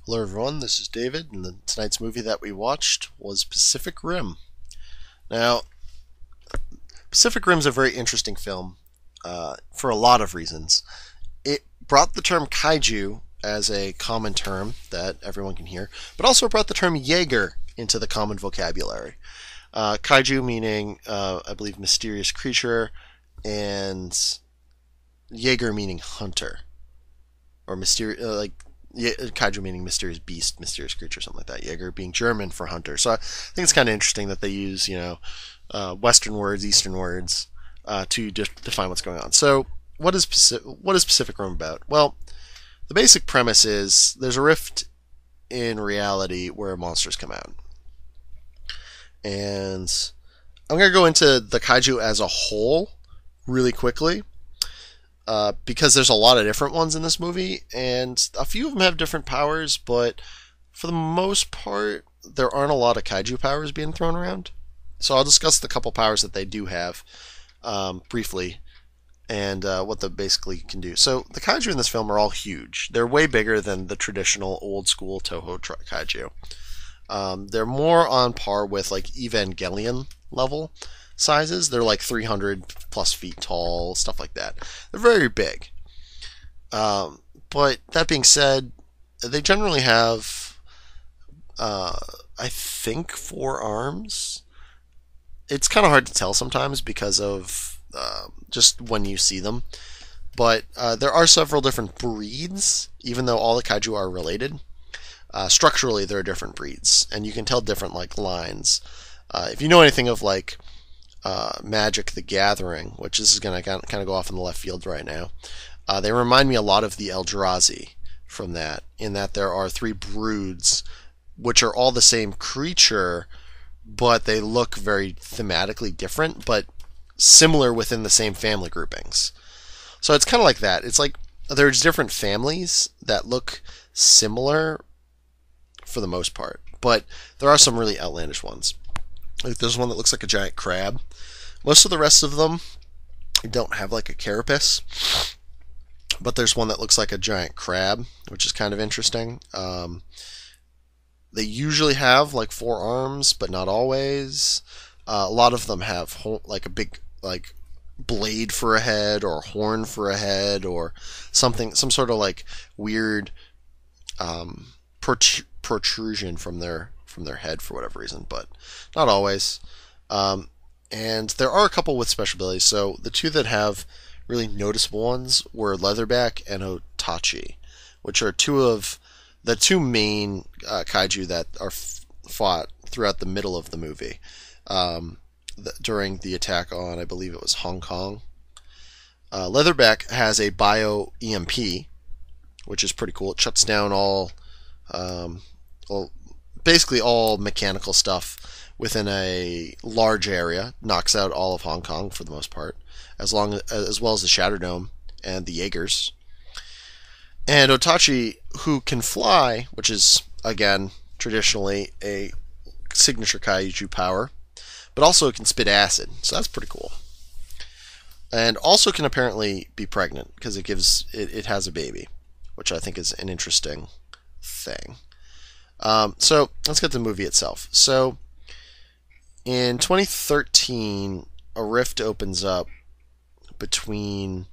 Hello everyone, this is David, and tonight's movie that we watched was Pacific Rim. Now, Pacific Rim's a very interesting film for a lot of reasons. It brought the term kaiju as a common term that everyone can hear, but also brought the term Jaeger into the common vocabulary. Kaiju meaning, I believe, mysterious creature, and Jaeger meaning hunter, or mysterious, kaiju meaning mysterious beast, mysterious creature, something like that. Jaeger being German for hunter. So I think it's kind of interesting that they use, Western words, Eastern words, to define what's going on. So what is Pacific Rim about? Well, the basic premise is there's a rift in reality where monsters come out. And I'm going to go into the kaiju as a whole really quickly. Because there's a lot of different ones in this movie, and a few of them have different powers, but for the most part, there aren't a lot of kaiju powers being thrown around. So I'll discuss the couple powers that they do have briefly, and what they basically can do. So the kaiju in this film are all huge. They're way bigger than the traditional old-school Toho kaiju. They're more on par with like Evangelion level sizes. They're like 300 plus feet tall, stuff like that. They're very big. But that being said, they generally have, I think, 4 arms. It's kind of hard to tell sometimes because of just when you see them. But there are several different breeds, even though all the kaiju are related. Structurally, there are different breeds, and you can tell different lines. If you know anything of Magic: The Gathering, which is going to kind of go off in the left field right now, they remind me a lot of the Eldrazi from that, in that there are 3 broods, which are all the same creature, but they look very thematically different, but similar within the same family groupings. So it's kind of like that. It's like there's different families that look similar for the most part, but there are some really outlandish ones. Like there's one that looks like a giant crab. Most of the rest of them don't have like a carapace, but there's one that looks like a giant crab, which is kind of interesting. They usually have like 4 arms, but not always. A lot of them have like a big blade for a head, or horn for a head, or something, some sort of like weird protrusion from their head for whatever reason, but not always. And there are a couple with special abilities. So the 2 that have really noticeable ones were Leatherback and Otachi, which are 2 of the 2 main kaiju that are fought throughout the middle of the movie during the attack on, I believe it was Hong Kong. Leatherback has a bio EMP, which is pretty cool. It shuts down basically all mechanical stuff within a large area, knocks out all of Hong Kong for the most part, as well as the Shatter Dome and the Jaegers. And Otachi, who can fly, which is again traditionally a signature kaiju power, but also can spit acid, so that's pretty cool. And also can apparently be pregnant because it has a baby, which I think is an interesting thing. So let's get to the movie itself. So in 2013, a rift opens up between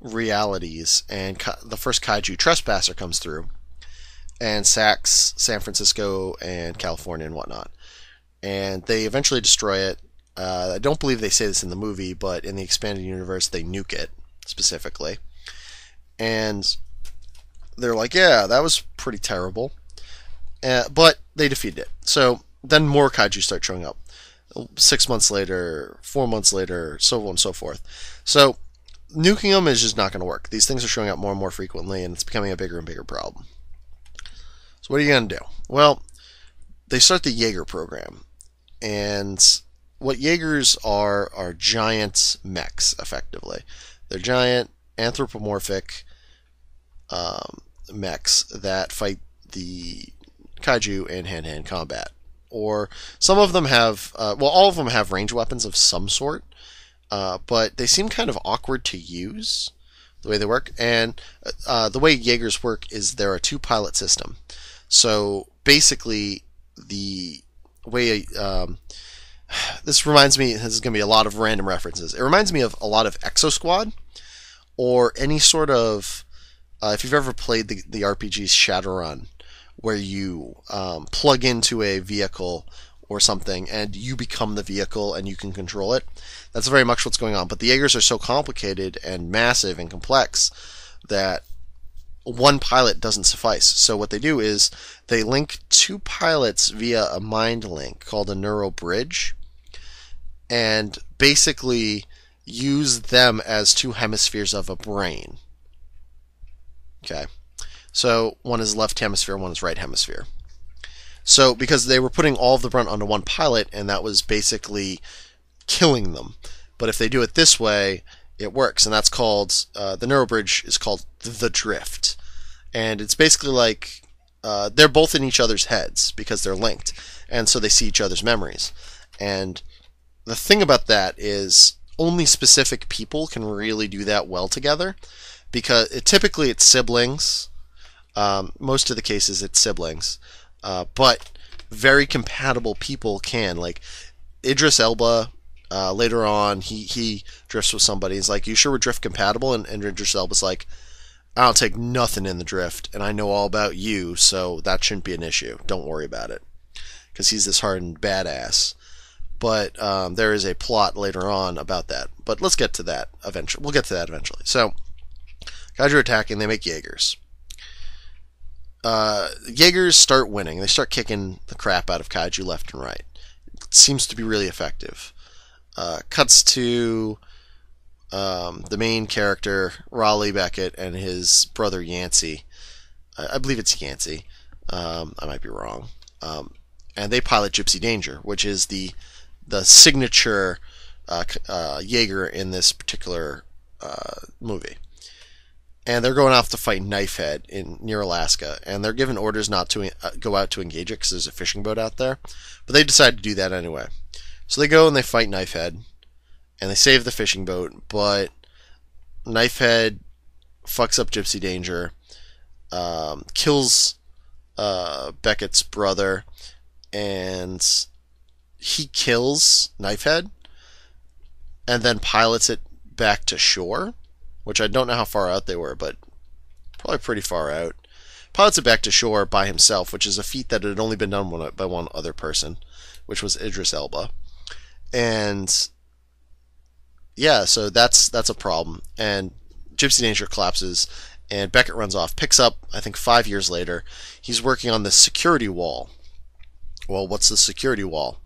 realities, and the first kaiju Trespasser comes through and sacks San Francisco and California and whatnot. And they eventually destroy it. I don't believe they say this in the movie, but in the expanded universe, they nuke it specifically. And they're like, yeah, that was pretty terrible. But they defeated it. So then more kaiju start showing up. 6 months later, 4 months later, so on and so forth. So nuking them is just not going to work. These things are showing up more and more frequently, and it's becoming a bigger and bigger problem. So what are you going to do? Well, they start the Jaeger program. And what Jaegers are giant mechs, effectively. They're giant anthropomorphic mechs that fight the kaiju in hand-to-hand combat. Or some of them have, all of them have range weapons of some sort, but they seem kind of awkward to use, the way they work. And the way Jaegers work is they're a 2-pilot system. So basically, the way this reminds me, this is going to be a lot of random references. It reminds me of a lot of Exo Squad or any sort of, if you've ever played the RPG Shadowrun, where you plug into a vehicle or something and you become the vehicle and you can control it. That's very much what's going on. But the Jaegers are so complicated and massive and complex that one pilot doesn't suffice. So what they do is they link two pilots via a mind link called a neural bridge, and basically use them as two hemispheres of a brain. Okay. So one is left hemisphere, one is right hemisphere. So because they were putting all of the brunt onto one pilot, and that was basically killing them. But if they do it this way, it works, and that's called, the neural bridge is called the drift. And it's basically like they're both in each other's heads because they're linked, and so they see each other's memories. And the thing about that is only specific people can really do that well together, because typically it's siblings. Most of the cases it's siblings, but very compatible people can. Like Idris Elba, later on, he drifts with somebody. He's like, "You sure we're drift compatible?" And Idris Elba's like, "I don't take nothing in the drift, and I know all about you, so that shouldn't be an issue. Don't worry about it," because he's this hardened badass. But there is a plot later on about that. But let's get to that eventually. We'll get to that eventually. So, Kaiju are attacking. They make Jaegers. Jaegers start winning. They start kicking the crap out of Kaiju left and right. It seems to be really effective. Cuts to the main character, Raleigh Beckett, and his brother Yancey. I believe it's Yancey. I might be wrong. And they pilot Gypsy Danger, which is the signature Jaeger in this particular movie. And they're going off to fight Knifehead near Alaska, and they're given orders not to go out to engage it because there's a fishing boat out there. But they decide to do that anyway. So they go and they fight Knifehead, and they save the fishing boat, but Knifehead fucks up Gypsy Danger, kills Beckett's brother, and he kills Knifehead, and then pilots it back to shore, which I don't know how far out they were, but probably pretty far out. Pilots it back to shore by himself, which is a feat that had only been done by one other person, which was Idris Elba. And yeah, so that's a problem. And Gypsy Danger collapses, and Beckett runs off, picks up, I think 5 years later. He's working on the security wall. Well, what's the security wall?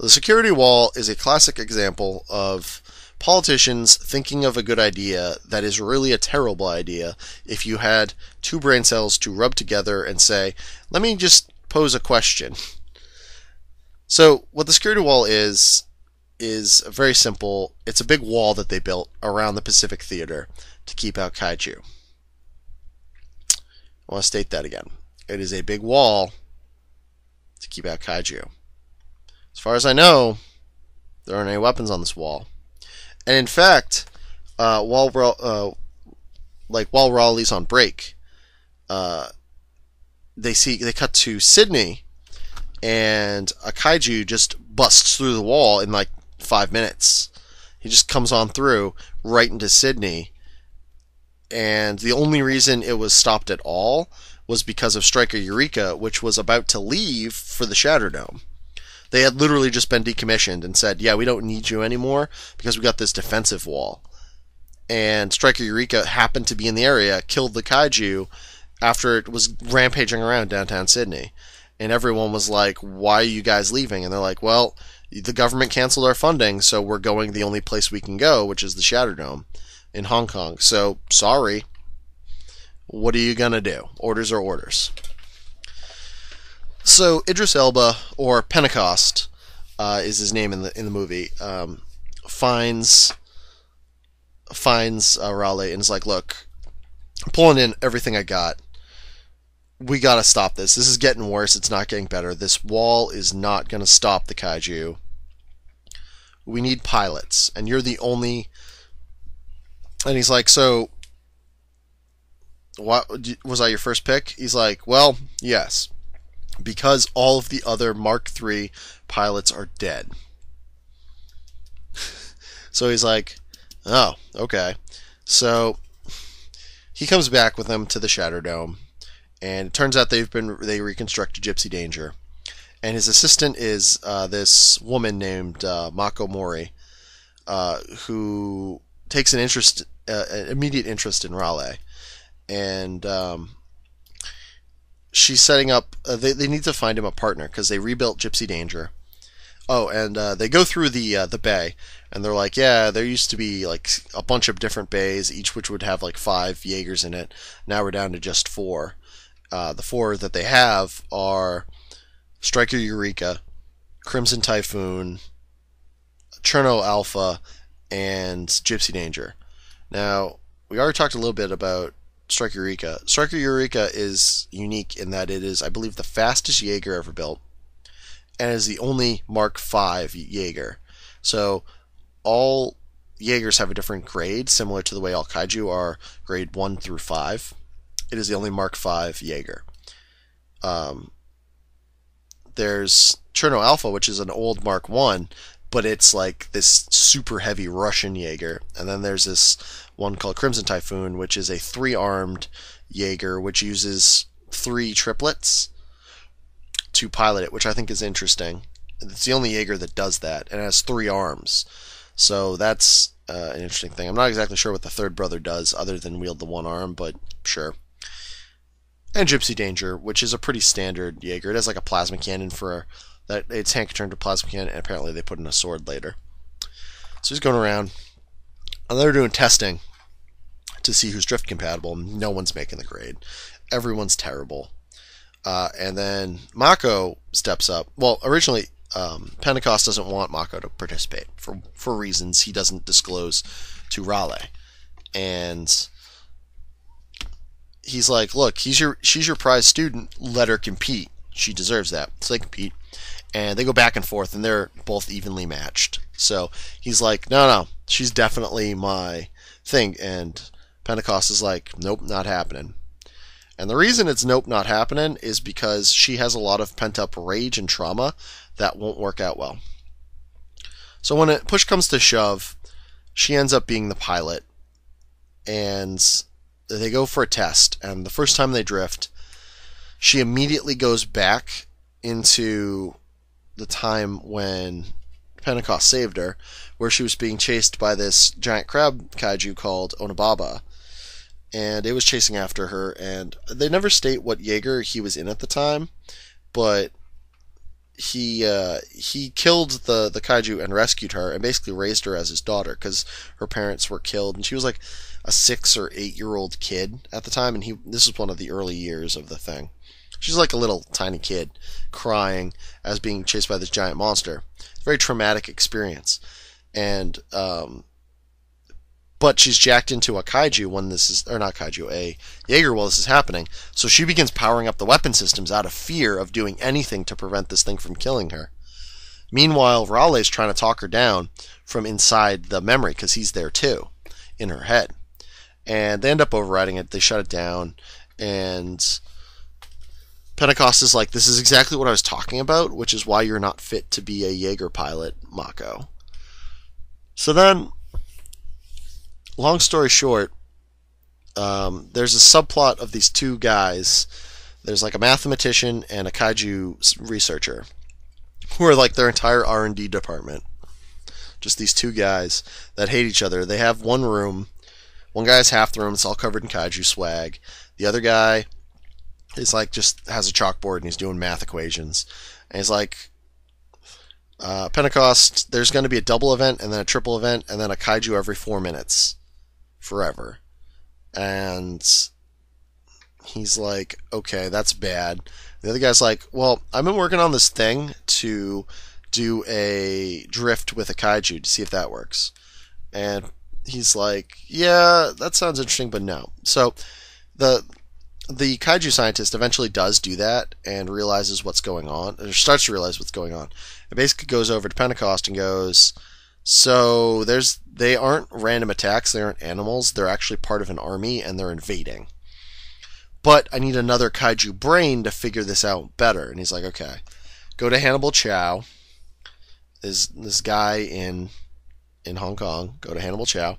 The security wall is a classic example of politicians thinking of a good idea that is really a terrible idea if you had two brain cells to rub together and say, let me just pose a question. So what the security wall is very simple. It's a big wall that they built around the Pacific Theater to keep out kaiju. I want to state that again. It is a big wall to keep out kaiju. As far as I know, there aren't any weapons on this wall. And in fact, while Raleigh's on break, they cut to Sydney, and a kaiju just busts through the wall in like 5 minutes. He just comes on through right into Sydney, and the only reason it was stopped at all was because of Striker Eureka, which was about to leave for the Shatterdome. They had literally just been decommissioned and said, yeah, we don't need you anymore because we got this defensive wall. And Striker Eureka happened to be in the area, killed the kaiju after it was rampaging around downtown Sydney. And everyone was like, why are you guys leaving? And they're like, well, the government canceled our funding, so we're going the only place we can go, which is the Shatterdome in Hong Kong. So, sorry. What are you going to do? Orders are orders. So Idris Elba, or Pentecost, is his name in the movie, finds Raleigh and is like, look, I'm pulling in everything I got. We gotta stop this. This is getting worse. It's not getting better. This wall is not gonna stop the kaiju. We need pilots, and you're the only. And he's like, so, what was I your first pick? He's like, well, yes. because all of the other Mark III pilots are dead. So he's like, oh, okay. So he comes back with them to the Shatter Dome, and it turns out they reconstructed Gypsy Danger, and his assistant is this woman named Mako Mori, who takes an immediate interest in Raleigh, and she's setting up. They need to find him a partner because they rebuilt Gypsy Danger. Oh, and they go through the bay, and they're like, yeah, there used to be like a bunch of different bays, each which would have like 5 Jaegers in it. Now we're down to just 4. The 4 that they have are Striker Eureka, Crimson Typhoon, Cherno Alpha, and Gypsy Danger. Now, we already talked a little bit about Striker Eureka. Striker Eureka is unique in that it is, I believe, the fastest Jaeger ever built, and is the only Mark V Jaeger. So all Jaegers have a different grade, similar to the way all Kaiju are grade 1 through 5. It is the only Mark V Jaeger. There's Cherno Alpha, which is an old Mark I, but it's like this super heavy Russian Jaeger. And then there's this one called Crimson Typhoon, which is a 3-armed Jaeger, which uses 3 triplets to pilot it, which I think is interesting. It's the only Jaeger that does that, and it has 3 arms. So that's an interesting thing. I'm not exactly sure what the third brother does other than wield the 1 arm, but sure. And Gypsy Danger, which is a pretty standard Jaeger. It has like a plasma cannon for that. Its hand can turn to plasma cannon, and apparently they put in a sword later. So he's going around, and they're doing testing to see who's drift compatible. No one's making the grade. Everyone's terrible. And then Mako steps up. Well, originally, Pentecost doesn't want Mako to participate for reasons he doesn't disclose to Raleigh. And he's like, look, she's your prize student. Let her compete. She deserves that. So they compete. And they go back and forth, and they're both evenly matched. So he's like, no, she's definitely my thing. And Pentecost is like, nope, not happening. And the reason it's nope, not happening is because she has a lot of pent-up rage and trauma that won't work out well. So when push comes to shove, she ends up being the pilot. And they go for a test. And the first time they drift, she immediately goes back into the time when Pentecost saved her, where she was being chased by this giant crab kaiju called Onibaba. And it was chasing after her, and they never state what Jaeger he was in at the time, but he killed the kaiju and rescued her, and basically raised her as his daughter, because her parents were killed, and she was like a 6 or 8-year-old kid at the time, and this was one of the early years of the thing. She's like a little tiny kid, crying as being chased by this giant monster. It's a very traumatic experience, and but she's jacked into a kaiju when this is, or not kaiju, a Jaeger while this is happening. So she begins powering up the weapon systems out of fear of doing anything to prevent this thing from killing her. Meanwhile, Raleigh's trying to talk her down from inside the memory, because he's there too, in her head. And they end up overriding it. They shut it down, and Pentecost is like, this is exactly what I was talking about, which is why you're not fit to be a Jaeger pilot, Mako. So then, long story short, there's a subplot of these 2 guys. There's like a mathematician and a kaiju researcher, who are like their entire R&D department. Just these 2 guys that hate each other. They have one room. One guy has half the room. It's all covered in kaiju swag. The other guy is like, just has a chalkboard and he's doing math equations. And he's like, Pentecost, there's going to be a double event and then a triple event and then a kaiju every 4 minutes. Forever. And he's like, okay, that's bad. The other guy's like, well, I've been working on this thing to do a drift with a kaiju to see if that works. And he's like, yeah, that sounds interesting, but no. So the kaiju scientist eventually does do that and realizes what's going on, or starts to realize what's going on. It basically goes over to Pentecost and goes, so they aren't random attacks, they aren't animals, they're actually part of an army and they're invading. but I need another kaiju brain to figure this out better. And he's like, okay, go to Hannibal Chow. This guy in Hong Kong. Go to Hannibal Chow,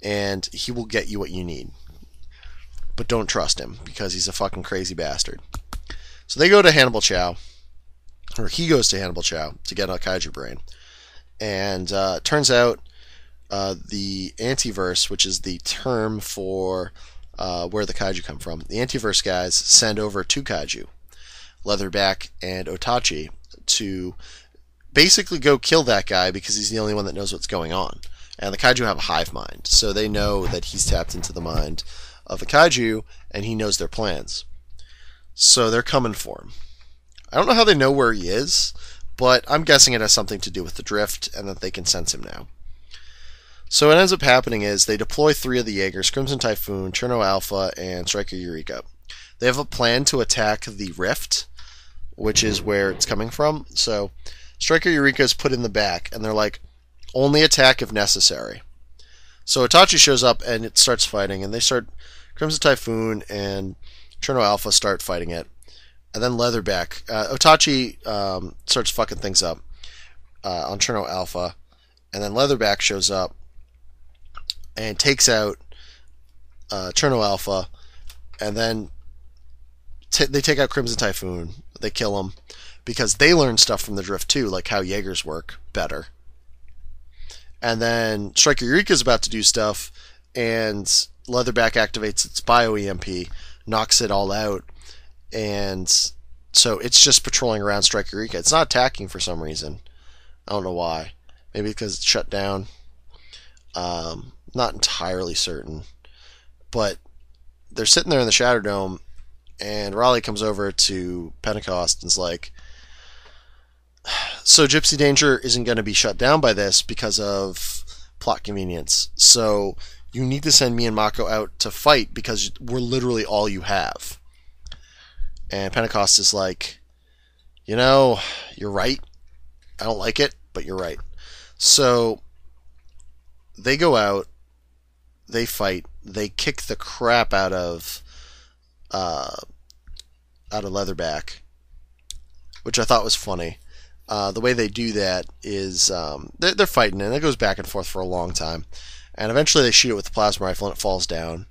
and he will get you what you need. But don't trust him, because he's a fucking crazy bastard. So they go to Hannibal Chow, or he goes to Hannibal Chow to get a kaiju brain. And turns out the Antiverse, which is the term for where the kaiju come from, the Antiverse guys send over two kaiju, Leatherback and Otachi, to basically go kill that guy because he's the only one that knows what's going on. And the kaiju have a hive mind, so they know that he's tapped into the mind of the kaiju, and he knows their plans. So they're coming for him. I don't know how they know where he is, but I'm guessing it has something to do with the drift, and that they can sense him now. So what ends up happening is they deploy 3 of the Jaegers, Crimson Typhoon, Cherno Alpha, and Striker Eureka. They have a plan to attack the rift, which is where it's coming from. So Striker Eureka is put in the back, and they're like, only attack if necessary. So Itachi shows up, and it starts fighting, and they start, Crimson Typhoon and Cherno Alpha start fighting it. And then Leatherback, Otachi starts fucking things up on Cherno Alpha, and then Leatherback shows up and takes out Cherno Alpha, and then they take out Crimson Typhoon. They kill him because they learn stuff from the drift too, like how Jaegers work better. And then Striker Eureka is about to do stuff, and Leatherback activates its Bio-EMP, knocks it all out, and so it's just patrolling around Striker Eureka. It's not attacking for some reason. I don't know why. Maybe because it's shut down. Not entirely certain. But they're sitting there in the Shadow Dome, and Raleigh comes over to Pentecost and is like, so Gypsy Danger isn't going to be shut down by this because of plot convenience. So you need to send me and Mako out to fight because we're literally all you have. And Pentecost is like, you know, you're right. I don't like it, but you're right. So they go out, they fight, they kick the crap out of Leatherback, which I thought was funny. The way they do that is they're fighting, and it goes back and forth for a long time. And eventually they shoot it with the plasma rifle, and it falls down.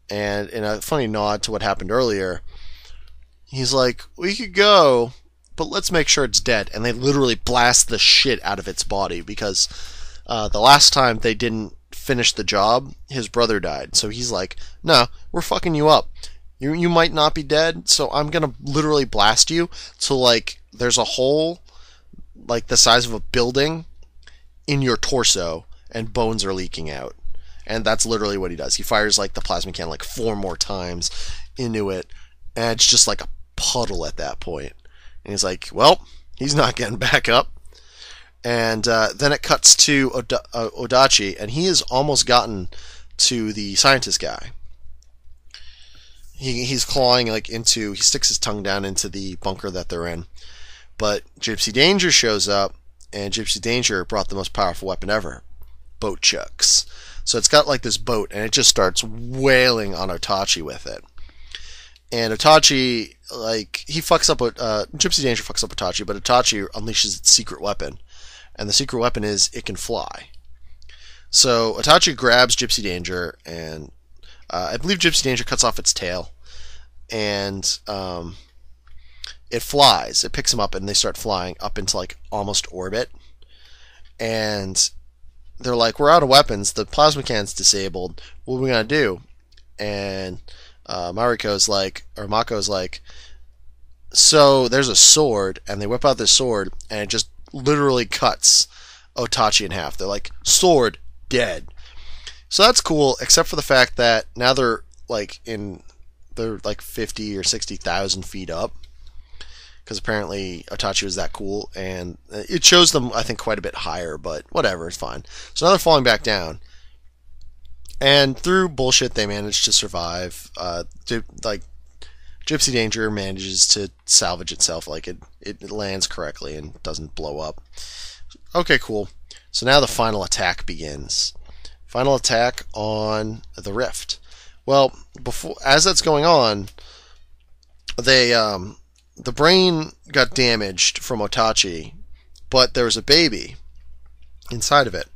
And in a funny nod to what happened earlier, he's like, we could go, but let's make sure it's dead. And they literally blast the shit out of its body because the last time they didn't finish the job, his brother died. So he's like, no, we're fucking you up. You might not be dead, so I'm going to literally blast you till, like, there's a hole, like, the size of a building in your torso, and bones are leaking out. And that's literally what he does. He fires, like, the plasma can, like, 4 more times into it, and it's just like a puddle at that point. And he's like, well, he's not getting back up. And then it cuts to Odachi, and he has almost gotten to the scientist guy. He's clawing like he sticks his tongue down into the bunker that they're in. But Gypsy Danger shows up, and Gypsy Danger brought the most powerful weapon ever, boat chucks. So it's got like this boat, and it just starts wailing on Otachi with it. And Otachi, like, he fucks up, Gypsy Danger fucks up Otachi, but Otachi unleashes its secret weapon. And the secret weapon is it can fly. So Otachi grabs Gypsy Danger, and I believe Gypsy Danger cuts off its tail. And it flies. It picks him up, and they start flying up into, like, almost orbit. And they're like, we're out of weapons. The plasma can's disabled. What are we going to do? And Mako's like, so there's a sword, and they whip out this sword, and it just literally cuts Otachi in half. They're like, sword, dead. So that's cool, except for the fact that now they're like 50 or 60,000 feet up, because apparently Otachi was that cool, and it shows them, I think, quite a bit higher, but whatever, it's fine. So now they're falling back down. And through bullshit, they manage to survive. Gypsy Danger manages to salvage itself, like it lands correctly and doesn't blow up. Okay, cool. So now the final attack begins. Final attack on the rift, Well, as that's going on, the brain got damaged from Otachi, but there was a baby inside of it,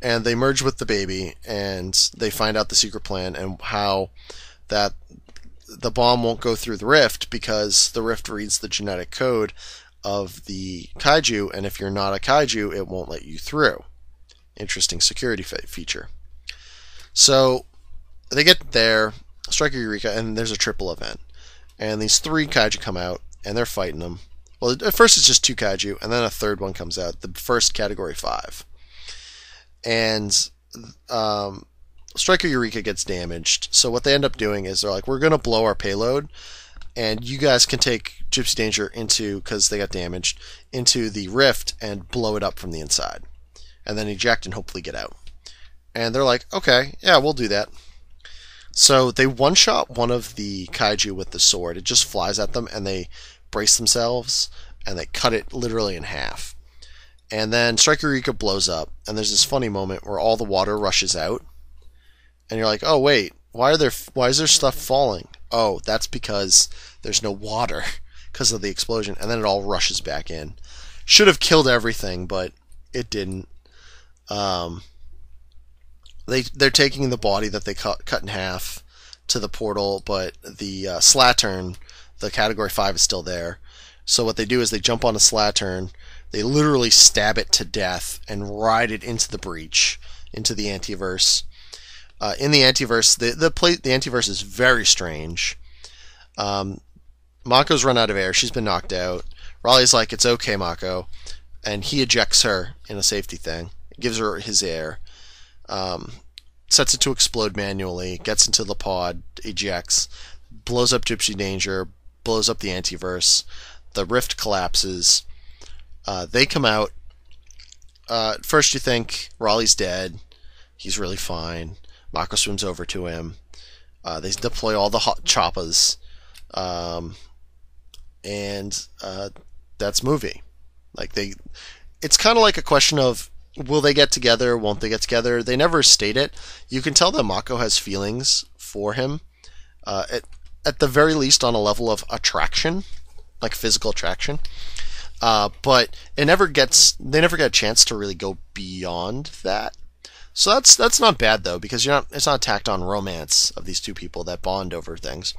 and they merge with the baby, and they find out the secret plan and how that the bomb won't go through the rift because the rift reads the genetic code of the kaiju, and if you're not a kaiju, it won't let you through. Interesting security feature. So they get there, Striker Eureka, and there's a triple event. And these 3 kaiju come out, and they're fighting them. Well, at first it's just 2 kaiju, and then a third one comes out, the first Category 5. And Striker Eureka gets damaged. So what they end up doing is they're like, we're going to blow our payload, and you guys can take Gypsy Danger into, because they got damaged, into the rift and blow it up from the inside. And then eject and hopefully get out. And they're like, okay, yeah, we'll do that. So they one-shot one of the kaiju with the sword. It just flies at them, and they brace themselves, and they cut it literally in half. And then Striker Eureka blows up, and there's this funny moment where all the water rushes out. And you're like, oh, wait, why is there stuff falling? Oh, that's because there's no water because of the explosion. And then it all rushes back in. Should have killed everything, but it didn't. They're taking the body that they cut in half to the portal, but the Slattern, the Category 5, is still there. So what they do is they jump on a Slattern, they literally stab it to death, and ride it into the breach, into the Antiverse. In the Antiverse, the Antiverse is very strange. Mako's run out of air. She's been knocked out. Raleigh's like, it's okay, Mako. And he ejects her in a safety thing. Gives her his air. Sets it to explode manually. Gets into the pod. Ejects. Blows up Gypsy Danger. Blows up the Antiverse. The rift collapses. They come out. First you think Raleigh's dead. He's really fine. Mako swims over to him. They deploy all the hot choppas. And that's movie. It's kind of like a question of, will they get together? Won't they get together? They never state it. You can tell that Mako has feelings for him. At the very least on a level of attraction. Like physical attraction. But they never get a chance to really go beyond that. So that's not bad though, because it's not tacked on romance of these two people that bond over things.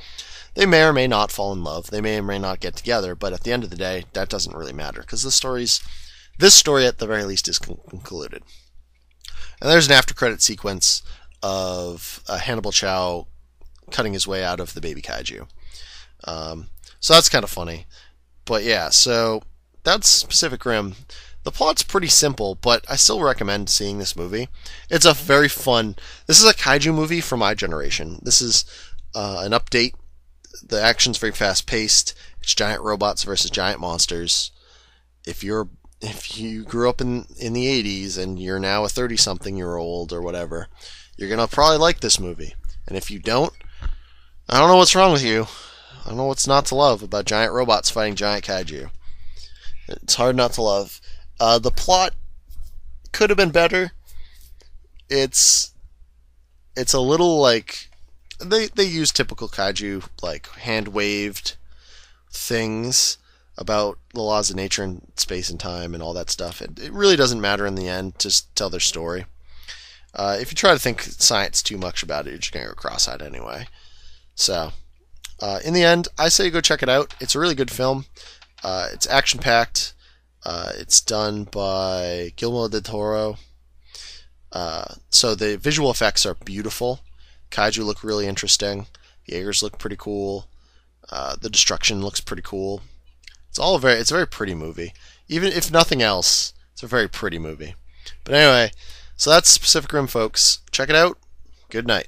They may or may not fall in love. They may or may not get together, but at the end of the day, that doesn't really matter because this story at the very least is concluded. And there's an after-credit sequence of Hannibal Chow cutting his way out of the baby kaiju. So that's kind of funny. But yeah, so that's Pacific Rim. The plot's pretty simple, but I still recommend seeing this movie. It's a very fun... This is a kaiju movie for my generation. This is an update. The action's very fast-paced. It's giant robots versus giant monsters. If you grew up in the 80s and you're now a 30-something-year-old or whatever, you're going to probably like this movie. And if you don't, I don't know what's wrong with you. I don't know what's not to love about giant robots fighting giant kaiju. It's hard not to love. The plot could have been better. It's a little like they use typical kaiju like hand-waved things about the laws of nature and space and time and all that stuff. It really doesn't matter in the end. Just tell their story. If you try to think science too much about it, you're just gonna go cross-eyed anyway. So, in the end, I say go check it out. It's a really good film. It's action-packed. It's done by Guillermo del Toro. So the visual effects are beautiful. Kaiju look really interesting. The Jaegers look pretty cool. The destruction looks pretty cool. It's a very pretty movie. Even if nothing else, it's a very pretty movie. But anyway, so that's Pacific Rim, folks. Check it out. Good night.